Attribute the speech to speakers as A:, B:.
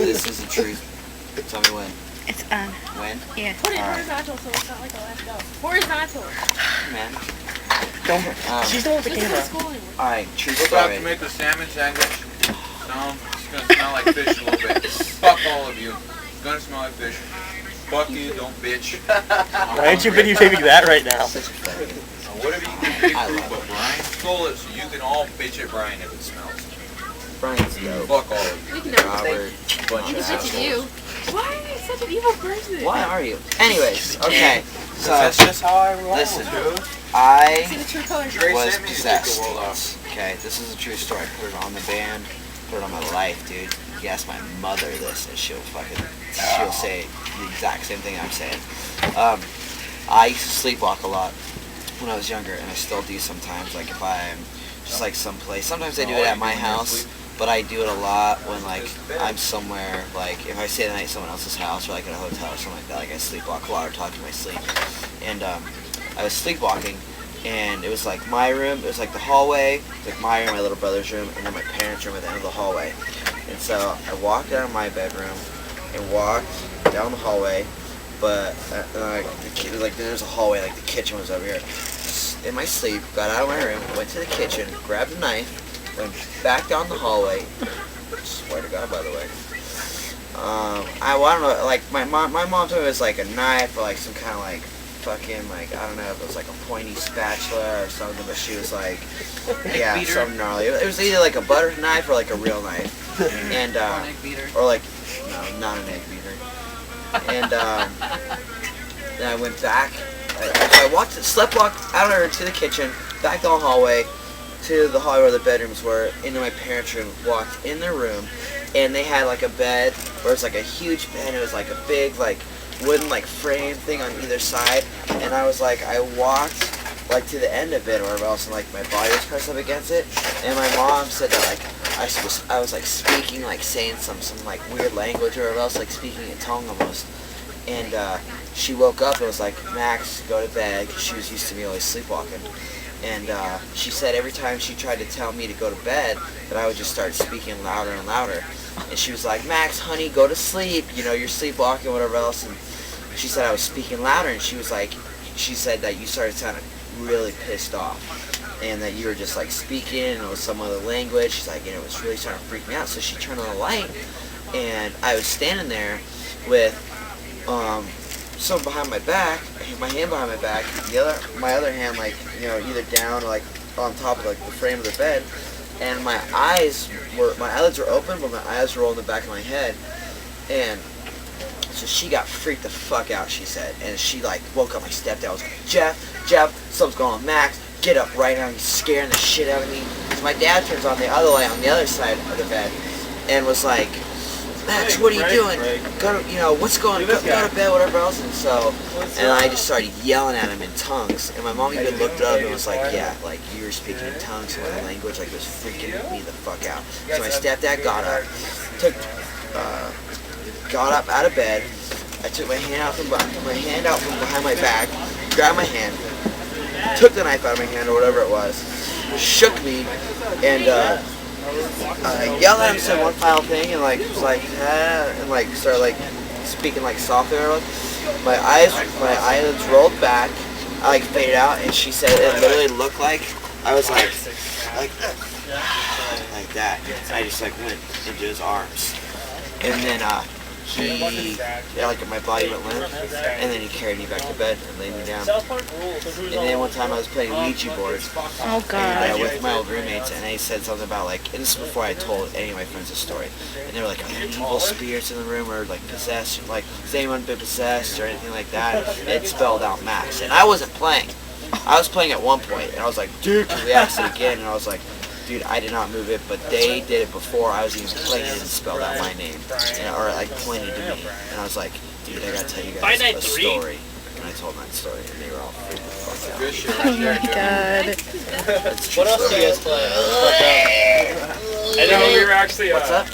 A: This is the truth. Tell me when.
B: It's on.
A: When?
B: Yeah.
C: Put it horizontal so it's not like a left go. Horizontal.
A: Man.
D: Don't. She's done with the
C: This
D: camera.
C: is school anyway.
A: Alright, true
E: We're about
A: story.
E: to make a salmon sandwich. It's gonna smell like fish a little bit. Fuck all of you. It's gonna smell like fish. Fuck you, don't bitch.
D: Why aren't you videotaping that right now?
E: Whatever you can big
A: I
E: food,
A: love
E: but Brian stole it, so you can all bitch at Brian if it smells.
A: Brian's dope.
E: Fuck all of you.
C: We can never
A: Robert.
E: Bunch
C: I'm
E: of
C: such
E: assholes.
C: you. Why are you such an evil person?
A: Why are you? Anyways, okay. So,
E: That's just how I roll,
A: listen.
E: dude.
C: See
A: I
C: the true colors.
E: Dre
A: was
E: sent me to take the
A: possessed
E: world off.
A: once. Okay, this is a true story. I put it on the band, put it on my life, dude. You ask my mother this, and she'll say the exact same thing I'm saying. I used to sleepwalk a lot when I was younger, and I still do sometimes. Like if I'm just like someplace. Sometimes I do it at my house, but I do it a lot when like I'm somewhere. Like if I stay the night at someone else's house, or like at a hotel or something like that. Like I sleepwalk a lot or talk in my sleep. And I was sleepwalking, and it was like my room. It was like the hallway, like my room, my little brother's room, and then my parents' room at the end of the hallway. And so I walked out of my bedroom and walked down the hallway, but like there's a hallway, like the kitchen was over here. In my sleep, got out of my room, went to the kitchen, grabbed a knife, went back down the hallway. Swear to God, by the way. I don't know, like my mom told me it was like a knife or like some kind of like fucking like I don't know if it was like a pointy spatula or something, but she was like, yeah, something gnarly. It was either like a butter knife or like a real knife, and or like no, not an egg beater. And then I went back. I sleptwalked out of her to the kitchen, back down the hallway, to the hallway where the bedrooms were, into my parents' room, walked in their room, and they had like a bed, where it's like a huge bed, it was like a big like wooden like frame thing on either side, and I was like, I walked like to the end of it or whatever else, and like my body was pressed up against it, and my mom said that like I was like speaking, like saying some like weird language or whatever else, like speaking in tongue almost. And she woke up and was like, Max, go to bed, 'cause she was used to me always sleepwalking. And she said every time she tried to tell me to go to bed, that I would just start speaking louder and louder. And she was like, Max, honey, go to sleep, you know, you're sleepwalking, whatever else. And she said I was speaking louder, and she was like, she said that you started sounding really pissed off, and that you were just like speaking, and it was some other language. She's like, and it was really starting to freak me out. So she turned on the light, and I was standing there with something behind my back, my hand behind my back, my other hand like, you know, either down or like on top of like the frame of the bed, and my eyelids were open, but my eyes were all in the back of my head. And so she got freaked the fuck out, she said, and she like woke up my stepdad, was like, Jeff, something's going on, Max, get up right now, he's scaring the shit out of me. So my dad turns on the other light on the other side of the bed, and was like, Max, what are you doing? Go to, you know, what's going on? Go to bed, whatever else. And so, and I just started yelling at him in tongues. And my mom even looked up and was like, yeah, like you were speaking in tongues, some other language, like it was freaking me the fuck out. So my stepdad got up, got up out of bed. I took my hand out from behind my back, grabbed my hand, took the knife out of my hand or whatever it was, shook me, and yelled at him, said one final thing, and like was like, and like started like speaking like softly. My eyelids rolled back. I like faded out, and she said it literally looked like I was like that. And I just like went into his arms, and then like my body went limp, and then he carried me back to bed and laid me down. And then one time I was playing Ouija boards with my old roommates, and they said something about like, and this is before I told any of my friends the story, and they were like, are there evil spirits in the room, or like possessed, like has anyone been possessed or anything like that? And it spelled out Max, and I wasn't playing. I was playing at one point, and I was like, dude, can we ask it again? And I was like, dude, I did not move it, but they did it before I was even playing it and spelled out my name, or like pointed to me, and I was like, dude, I gotta tell you guys a story. And I told my story, and they were all freaked the fuck out.
B: Oh my god.
D: What else do you guys play?
F: And then we were actually.
A: What's up?